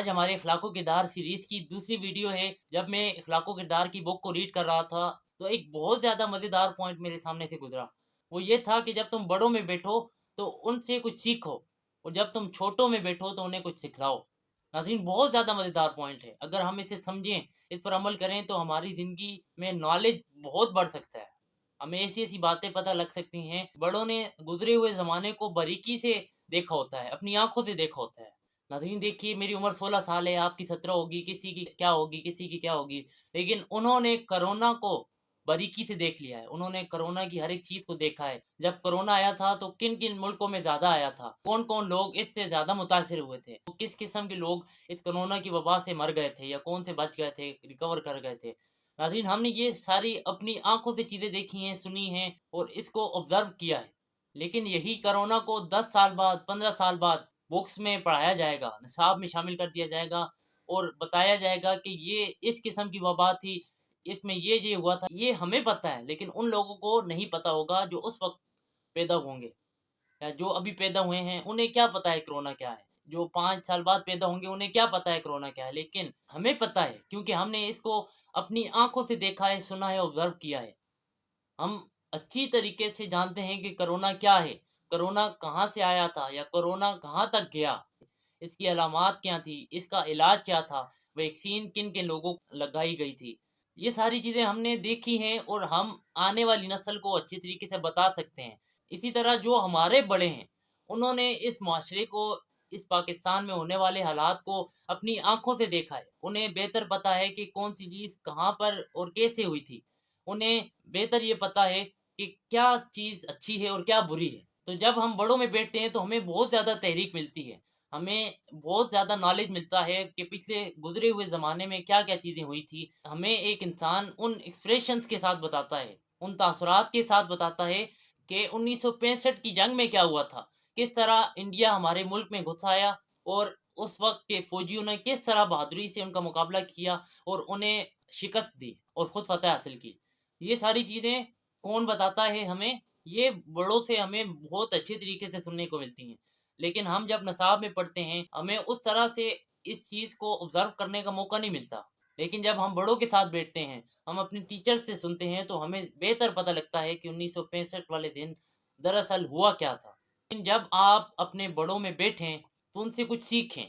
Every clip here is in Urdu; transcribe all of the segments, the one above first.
آج ہمارے اخلاق و کردار سیریز کی دوسری ویڈیو ہے۔ جب میں اخلاق و کردار کی بک کو ریڈ کر رہا تھا تو ایک بہت زیادہ مزیدار پوائنٹ میرے سامنے سے گزرا۔ وہ یہ تھا کہ جب تم بڑوں میں بیٹھو تو ان سے کچھ سیکھو، اور جب تم چھوٹوں میں بیٹھو تو انہیں کچھ سکھلاؤ۔ ناظرین، بہت زیادہ مزیدار پوائنٹ ہے۔ اگر ہم اسے سمجھیں، اس پر عمل کریں تو ہماری زندگی میں نالج بہت بڑھ سکتا ہے۔ ہمیں ایسی ایسی باتیں پتہ لگ سکتی ہیں۔ بڑوں نے گزرے ہوئے زمانے کو باریکی سے دیکھا ہوتا ہے، اپنی آنکھوں سے دیکھا ہوتا ہے۔ ناظرین دیکھیے، میری عمر 16 سال ہے، آپ کی 17 ہوگی، کسی کی کیا ہوگی، کسی کی کیا ہوگی، لیکن انہوں نے کرونا کو باریکی سے دیکھ لیا ہے۔ انہوں نے کرونا کی ہر ایک چیز کو دیکھا ہے۔ جب کرونا آیا تھا تو کن کن ملکوں میں زیادہ آیا تھا، کون کون لوگ اس سے زیادہ متاثر ہوئے تھے، کس قسم کے لوگ اس کرونا کی وبا سے مر گئے تھے یا کون سے بچ گئے تھے، ریکور کر گئے تھے۔ ناظرین، ہم نے یہ ساری اپنی آنکھوں سے چیزیں دیکھی ہیں، سنی ہیں اور اس کو آبزرو کیا ہے۔ لیکن یہی کرونا کو 10 سال بعد، 15 سال بعد بکس میں پڑھایا جائے گا، نصاب میں شامل کر دیا جائے گا اور بتایا جائے گا کہ یہ اس قسم کی وبا تھی، اس میں یہ ہوا تھا۔ یہ ہمیں پتہ ہے، لیکن ان لوگوں کو نہیں پتہ ہوگا جو اس وقت پیدا ہوں گے یا جو ابھی پیدا ہوئے ہیں۔ انہیں کیا پتہ ہے کرونا کیا ہے؟ جو 5 سال بعد پیدا ہوں گے انہیں کیا پتہ ہے کرونا کیا ہے؟ لیکن ہمیں پتہ ہے، کیونکہ ہم نے اس کو اپنی آنکھوں سے دیکھا ہے، سنا ہے، آبزرو کیا ہے۔ ہم اچھی طریقے سے جانتے ہیں کہ کرونا کیا ہے، کرونا کہاں سے آیا تھا یا کرونا کہاں تک گیا، اس کی علامات کیا تھی، اس کا علاج کیا تھا، ویکسین کن کن لوگوں کو لگائی گئی تھی۔ یہ ساری چیزیں ہم نے دیکھی ہیں اور ہم آنے والی نسل کو اچھی طریقے سے بتا سکتے ہیں۔ اسی طرح جو ہمارے بڑے ہیں، انہوں نے اس معاشرے کو، اس پاکستان میں ہونے والے حالات کو اپنی آنکھوں سے دیکھا ہے۔ انہیں بہتر پتہ ہے کہ کون سی چیز کہاں پر اور کیسے ہوئی تھی۔ انہیں بہتر یہ پتہ ہے کہ کیا چیز اچھی ہے اور کیا بری ہے۔ تو جب ہم بڑوں میں بیٹھتے ہیں تو ہمیں بہت زیادہ تحریک ملتی ہے، ہمیں بہت زیادہ نالج ملتا ہے کہ پچھلے گزرے ہوئے زمانے میں کیا کیا چیزیں ہوئی تھی۔ ہمیں ایک انسان ان ایکسپریشنز کے ساتھ بتاتا ہے، ان تاثرات کے ساتھ بتاتا ہے کہ 1965 کی جنگ میں کیا ہوا تھا، کس طرح انڈیا ہمارے ملک میں گھس آیا اور اس وقت کے فوجیوں نے کس طرح بہادری سے ان کا مقابلہ کیا اور انہیں شکست دی اور خود فتح حاصل کی۔ یہ ساری چیزیں کون بتاتا ہے ہمیں؟ یہ بڑوں سے ہمیں بہت اچھے طریقے سے سننے کو ملتی ہیں۔ لیکن ہم جب نصاب میں پڑھتے ہیں ہمیں اس طرح سے اس چیز کو آبزرو کرنے کا موقع نہیں ملتا۔ لیکن جب ہم بڑوں کے ساتھ بیٹھتے ہیں، ہم اپنے ٹیچر سے سنتے ہیں تو ہمیں بہتر پتہ لگتا ہے کہ 1965 والے دن دراصل ہوا کیا تھا۔ لیکن جب آپ اپنے بڑوں میں بیٹھیں تو ان سے کچھ سیکھیں۔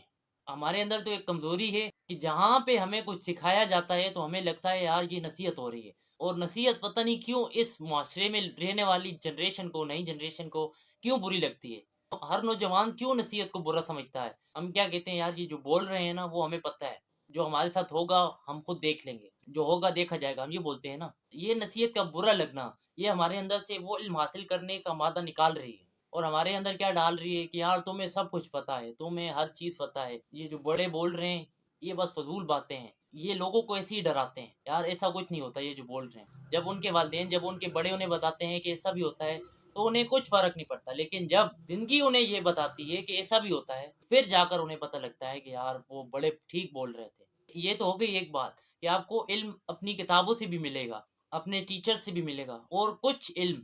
ہمارے اندر تو ایک کمزوری ہے کہ جہاں پہ ہمیں کچھ سکھایا جاتا ہے تو ہمیں لگتا ہے یار یہ نصیحت ہو رہی ہے، اور نصیحت پتہ نہیں کیوں اس معاشرے میں رہنے والی جنریشن کو، نئی جنریشن کو کیوں بری لگتی ہے۔ ہر نوجوان کیوں نصیحت کو برا سمجھتا ہے؟ ہم کیا کہتے ہیں، یار یہ جو بول رہے ہیں نا وہ ہمیں پتہ ہے، جو ہمارے ساتھ ہوگا ہم خود دیکھ لیں گے، جو ہوگا دیکھا جائے گا، ہم یہ بولتے ہیں نا۔ یہ نصیحت کا برا لگنا، یہ ہمارے اندر سے وہ علم حاصل کرنے کا مادہ نکال رہی ہے، اور ہمارے اندر کیا ڈال رہی ہے کہ یار تمہیں سب کچھ پتہ ہے، تمہیں ہر چیز پتہ ہے، یہ جو بڑے بول رہے ہیں یہ بس فضول باتیں ہیں، یہ لوگوں کو ایسے ہی ڈراتے ہیں۔ یار ایسا کچھ نہیں ہوتا یہ جو بول رہے ہیں۔ جب ان کے والدین، جب ان کے بڑے انہیں بتاتے ہیں کہ ایسا بھی ہوتا ہے تو انہیں کچھ فرق نہیں پڑتا، لیکن جب زندگی انہیں یہ بتاتی ہے کہ ایسا بھی ہوتا ہے، پھر جا کر انہیں پتہ لگتا ہے کہ یار وہ بڑے ٹھیک بول رہے تھے۔ یہ تو ہو گئی ایک بات کہ آپ کو علم اپنی کتابوں سے بھی ملے گا، اپنے ٹیچر سے بھی ملے گا، اور کچھ علم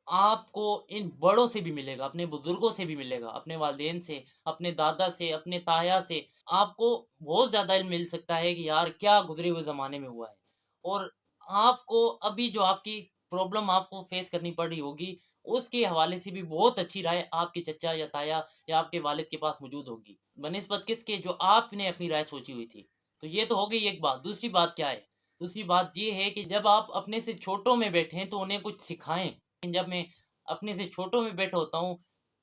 آپ کو ان بڑوں سے بھی ملے گا، اپنے بزرگوں سے بھی ملے گا، اپنے والدین سے، اپنے دادا سے، اپنے تایا سے۔ آپ کو بہت زیادہ علم مل سکتا ہے کہ یار کیا گزرے ہوئے زمانے میں ہوا ہے، اور آپ کو ابھی جو آپ کی پرابلم آپ کو فیس کرنی پڑ رہی ہوگی اس کے حوالے سے بھی بہت اچھی رائے آپ کے چچا یا تایا یا آپ کے والد کے پاس موجود ہوگی، بنسبت کس کے جو آپ نے اپنی رائے سوچی ہوئی تھی۔ تو یہ تو ہو گئی ایک بات۔ دوسری بات کیا ہے؟ دوسری بات یہ ہے کہ جب آپ اپنے سے چھوٹوں میں بیٹھیں تو انہیں کچھ سکھائیں۔ جب میں اپنے سے چھوٹوں میں بیٹھا ہوتا ہوں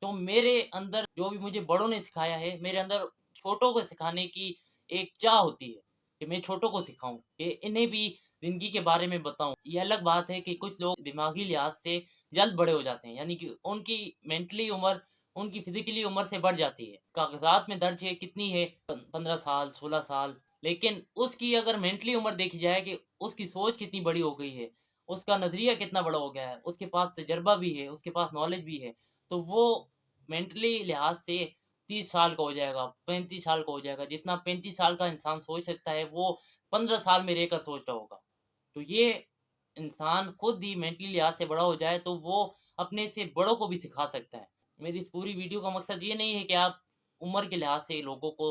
تو میرے اندر جو بھی مجھے بڑوں نے سکھایا ہے، میرے اندر چھوٹوں کو سکھانے کی ایک چاہ ہوتی ہے کہ میں چھوٹوں کو سکھاؤں، کہ انہیں بھی زندگی کے بارے میں بتاؤں۔ یہ الگ بات ہے کہ کچھ لوگ دماغی لحاظ سے جلد بڑے ہو جاتے ہیں، یعنی کہ ان کی مینٹلی عمر ان کی فزیکلی عمر سے بڑھ جاتی ہے۔ کاغذات میں درج ہے کتنی ہے، 15 سال، 16 سال، لیکن اس کی اگر مینٹلی عمر دیکھی جائے کہ اس کی سوچ کتنی بڑی ہو گئی ہے، اس کا نظریہ کتنا بڑا ہو گیا ہے، اس کے پاس تجربہ بھی ہے، اس کے پاس نالج بھی ہے، تو وہ مینٹلی لحاظ سے 30 سال کا ہو جائے گا، 35 سال کا ہو جائے گا۔ جتنا 35 سال کا انسان سوچ سکتا ہے وہ 15 سال میں رہ کر سوچ رہا ہوگا۔ تو یہ انسان خود ہی مینٹلی لحاظ سے بڑا ہو جائے تو وہ اپنے سے بڑوں کو بھی سکھا سکتا ہے۔ میری اس پوری ویڈیو کا مقصد یہ نہیں ہے کہ آپ عمر کے لحاظ سے لوگوں کو